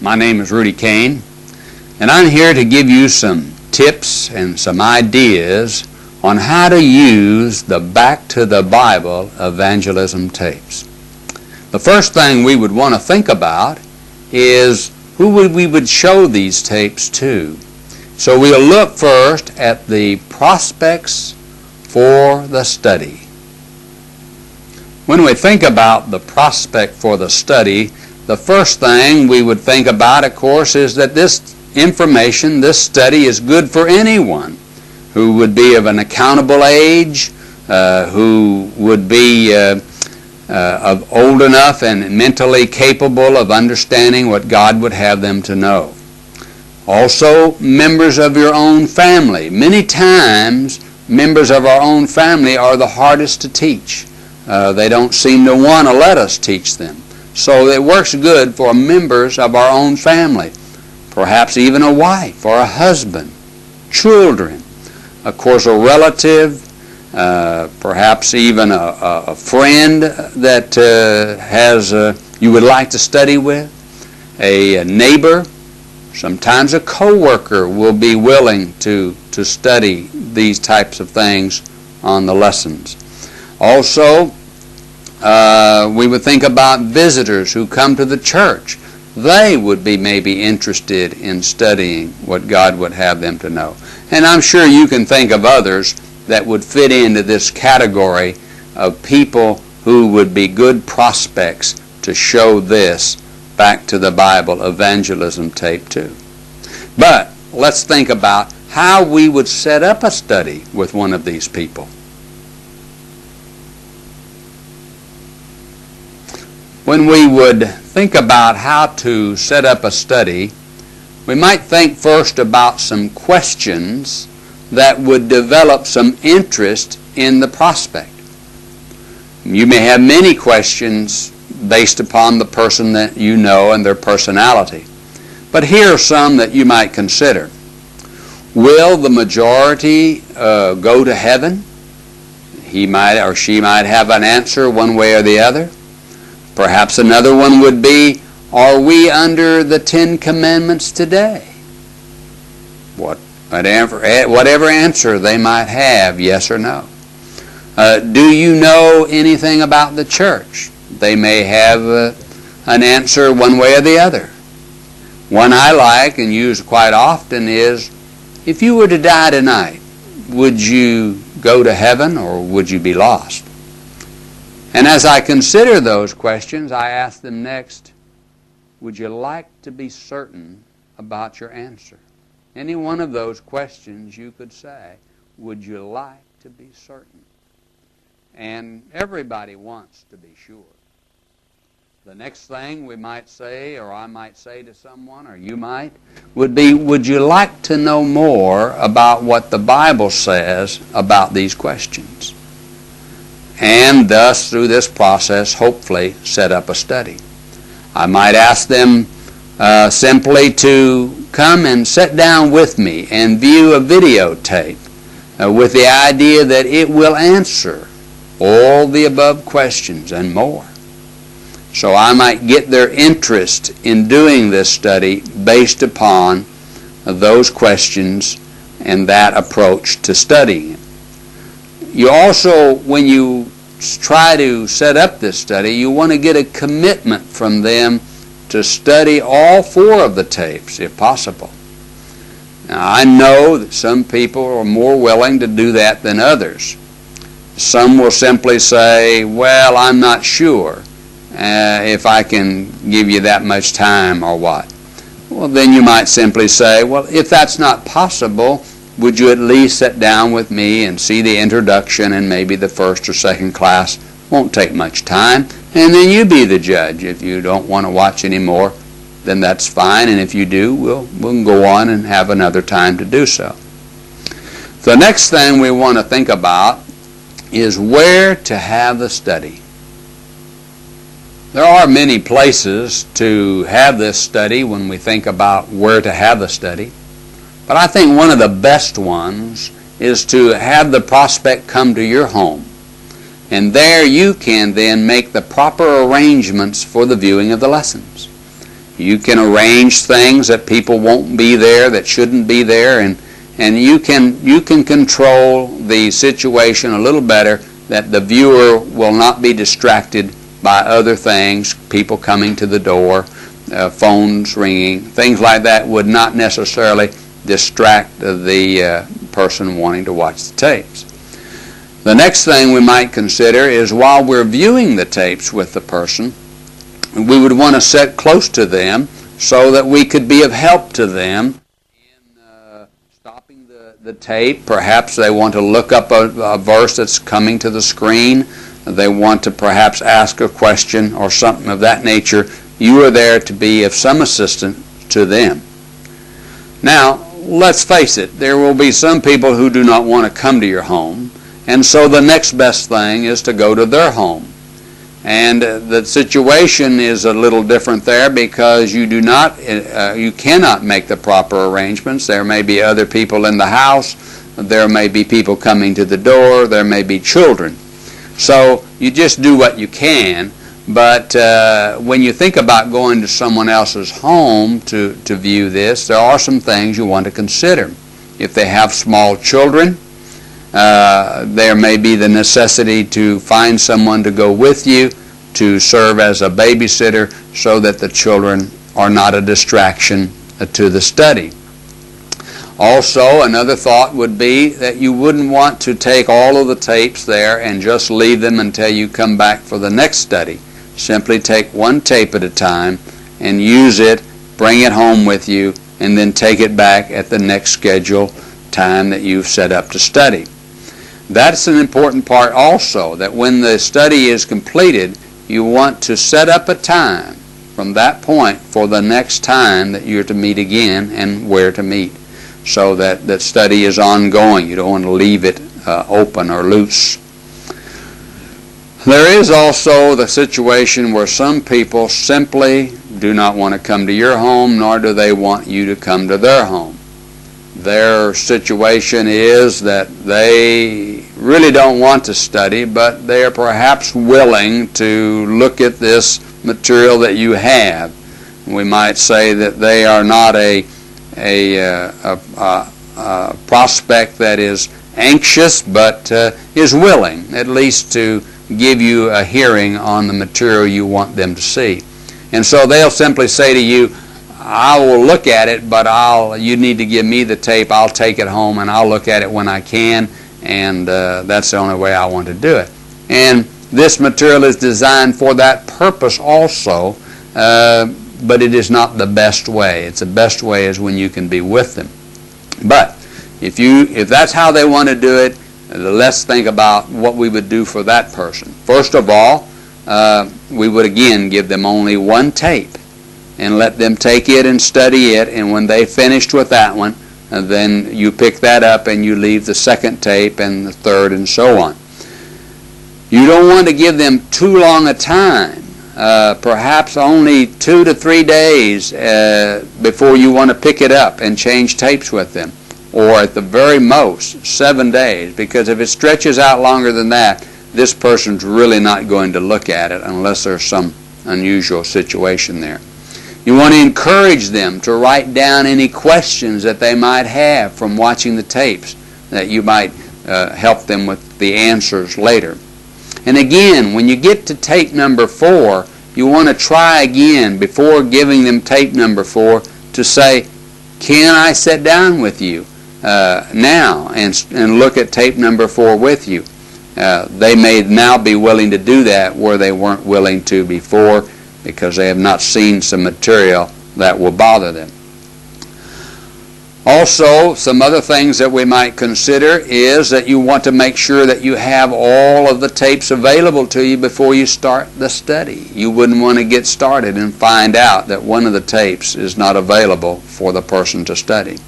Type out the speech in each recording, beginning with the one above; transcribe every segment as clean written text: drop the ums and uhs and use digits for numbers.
My name is Rudy Cain, and I'm here to give you some tips and some ideas on how to use the Back to the Bible evangelism tapes. The first thing we would want to think about is who we would show these tapes to. So we'll look first at the prospects for the study. When we think about the prospect for the study, the first thing we would think about, of course, is that this information, this study, is good for anyone who would be of an accountable age, who would be of old enough and mentally capable of understanding what God would have them to know. Also, members of your own family. Many times, members of our own family are the hardest to teach. They don't seem to want to let us teach them. So it works good for members of our own family, perhaps even a wife or a husband, children, of course a relative, perhaps even a friend that you would like to study with, a neighbor. Sometimes a co-worker will be willing to study these types of things on the lessons. Also, we would think about visitors who come to the church. They would be maybe interested in studying what God would have them to know. And I'm sure you can think of others that would fit into this category of people who would be good prospects to show this Back to the Bible evangelism tape too. But let's think about how we would set up a study with one of these people. When we would think about how to set up a study, we might think first about some questions that would develop some interest in the prospect. You may have many questions based upon the person that you know and their personality. But here are some that you might consider. Will the majority go to heaven? He might or she might have an answer one way or the other. Perhaps another one would be, are we under the 10 Commandments today? Whatever answer they might have, yes or no. Do you know anything about the church? They may have an answer one way or the other. One I like and use quite often is, if you were to die tonight, would you go to heaven or would you be lost? And as I consider those questions, I ask them next, would you like to be certain about your answer? Any one of those questions you could say, would you like to be certain? And everybody wants to be sure. The next thing we might say, or I might say to someone, or you might, would be, would you like to know more about what the Bible says about these questions? And thus, through this process, hopefully set up a study. I might ask them simply to come and sit down with me and view a videotape with the idea that it will answer all the above questions and more. So I might get their interest in doing this study based upon those questions and that approach to studying it. You also, when you try to set up this study, you want to get a commitment from them to study all 4 of the tapes, if possible. Now, I know that some people are more willing to do that than others. Some will simply say, well, I'm not sure if I can give you that much time or what. Well, then you might simply say, well, if that's not possible, would you at least sit down with me and see the introduction and maybe the first or second class? Won't take much time. And then you be the judge. If you don't want to watch anymore, then that's fine. And if you do, we'll go on and have another time to do so. The next thing we want to think about is where to have the study. There are many places to have this study when we think about where to have the study. But I think one of the best ones is to have the prospect come to your home. And there you can then make the proper arrangements for the viewing of the lessons. You can arrange things that people won't be there, that shouldn't be there, and you can control the situation a little better, that the viewer will not be distracted by other things, people coming to the door, phones ringing, things like that would not necessarily distract the person wanting to watch the tapes. The next thing we might consider is, while we're viewing the tapes with the person, we would want to sit close to them so that we could be of help to them in stopping the tape. Perhaps they want to look up a verse that's coming to the screen. They want to perhaps ask a question or something of that nature. You are there to be of some assistance to them. Now, let's face it, there will be some people who do not want to come to your home, and so the next best thing is to go to their home. And the situation is a little different there, because you cannot make the proper arrangements. There may be other people in the house. There may be people coming to the door. There may be children. So you just do what you can. But when you think about going to someone else's home to view this, there are some things you want to consider. If they have small children, there may be the necessity to find someone to go with you to serve as a babysitter, so that the children are not a distraction to the study. Also, another thought would be that you wouldn't want to take all of the tapes there and just leave them until you come back for the next study. Simply take one tape at a time and use it, bring it home with you, and then take it back at the next scheduled time that you've set up to study. That's an important part also, that when the study is completed, you want to set up a time from that point for the next time that you're to meet again and where to meet, so that that study is ongoing. You don't want to leave it open or loose. There is also the situation where some people simply do not want to come to your home, nor do they want you to come to their home. Their situation is that they really don't want to study, but they are perhaps willing to look at this material that you have. We might say that they are not a prospect that is anxious, but is willing at least to give you a hearing on the material you want them to see. And so they'll simply say to you, I will look at it, but you need to give me the tape. I'll take it home and I'll look at it when I can, and that's the only way I want to do it. And this material is designed for that purpose also, but it is not the best way. It's the best way is when you can be with them. But if that's how they want to do it, let's think about what we would do for that person. First of all, we would again give them only one tape and let them take it and study it, and when they finished with that one, then you pick that up and you leave the second tape and the third and so on. You don't want to give them too long a time, perhaps only 2 to 3 days before you want to pick it up and change tapes with them, or at the very most 7 days, because if it stretches out longer than that, this person's really not going to look at it unless there's some unusual situation there. You want to encourage them to write down any questions that they might have from watching the tapes, that you might help them with the answers later. And again, when you get to tape number 4, you want to try again before giving them tape number 4 to say, can I sit down with you now and look at tape number 4 with you? They may now be willing to do that where they weren't willing to before, because they have not seen some material that will bother them. Also, some other things that we might consider is that you want to make sure that you have all of the tapes available to you before you start the study. You wouldn't want to get started and find out that one of the tapes is not available for the person to study.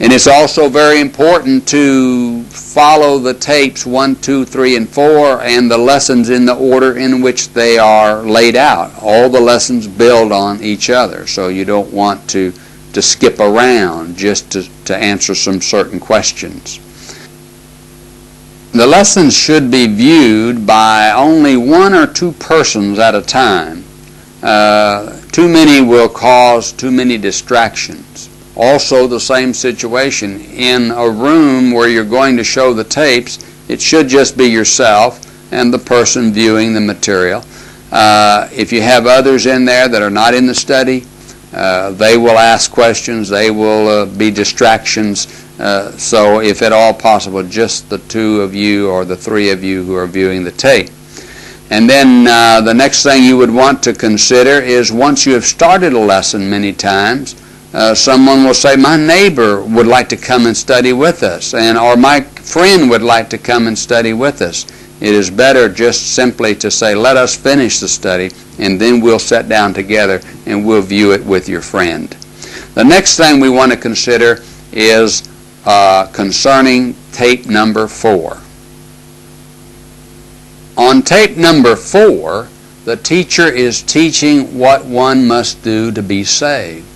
And it's also very important to follow the tapes 1, 2, 3, and 4 and the lessons in the order in which they are laid out. All the lessons build on each other, so you don't want to skip around just to answer some certain questions. The lessons should be viewed by only 1 or 2 persons at a time. Too many will cause too many distractions. Also, the same situation in a room where you're going to show the tapes, it should just be yourself and the person viewing the material. If you have others in there that are not in the study, they will ask questions, they will be distractions. So if at all possible, just the two of you or the three of you who are viewing the tape. And then the next thing you would want to consider is once you have started a lesson many times, someone will say, my neighbor would like to come and study with us, or my friend would like to come and study with us. It is better just simply to say, let us finish the study, and then we'll sit down together and we'll view it with your friend. The next thing we want to consider is concerning tape number 4. On tape number 4, the teacher is teaching what one must do to be saved.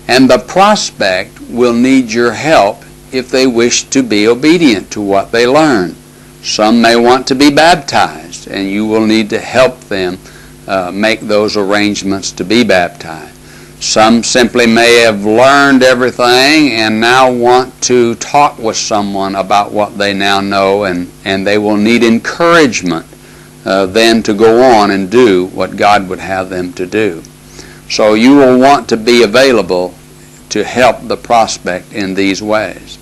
And the prospect will need your help if they wish to be obedient to what they learn. Some may want to be baptized, and you will need to help them make those arrangements to be baptized. Some simply may have learned everything and now want to talk with someone about what they now know, and they will need encouragement then to go on and do what God would have them to do. So you will want to be available to help the prospect in these ways.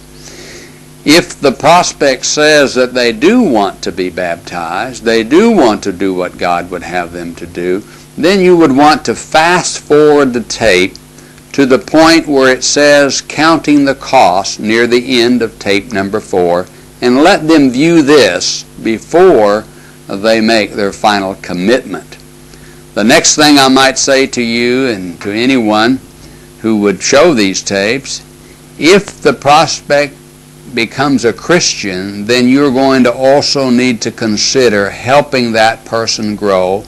If the prospect says that they do want to be baptized, they do want to do what God would have them to do, then you would want to fast forward the tape to the point where it says counting the cost near the end of tape number 4, and let them view this before they make their final commitment. The next thing I might say to you and to anyone who would show these tapes, if the prospect becomes a Christian, then you're going to also need to consider helping that person grow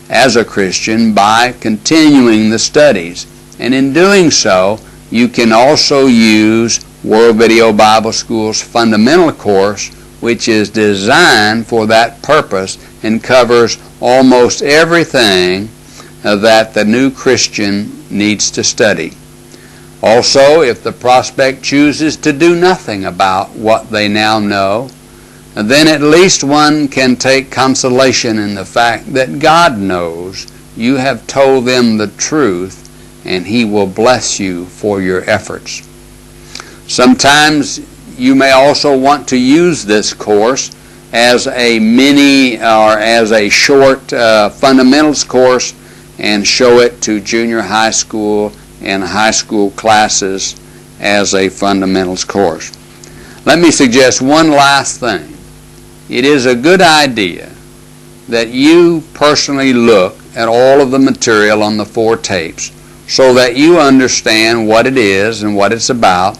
as a Christian by continuing the studies. And in doing so, you can also use World Video Bible School's fundamental course, which is designed for that purpose and covers almost everything that the new Christian needs to study. Also, if the prospect chooses to do nothing about what they now know, then at least one can take consolation in the fact that God knows you have told them the truth, and He will bless you for your efforts. Sometimes you may also want to use this course as a mini or as a short fundamentals course and show it to junior high school and high school classes as a fundamentals course. Let me suggest one last thing. It is a good idea that you personally look at all of the material on the 4 tapes so that you understand what it is and what it's about,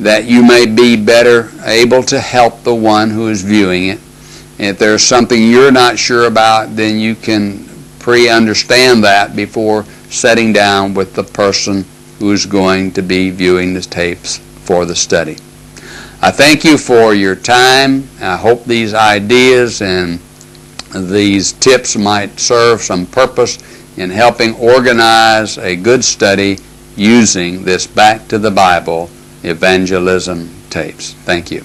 that you may be better able to help the one who is viewing it. If there's something you're not sure about, then you can pre-understand that before sitting down with the person who's going to be viewing the tapes for the study. I thank you for your time. I hope these ideas and these tips might serve some purpose in helping organize a good study using this Back to the Bible Evangelism tapes. Thank you.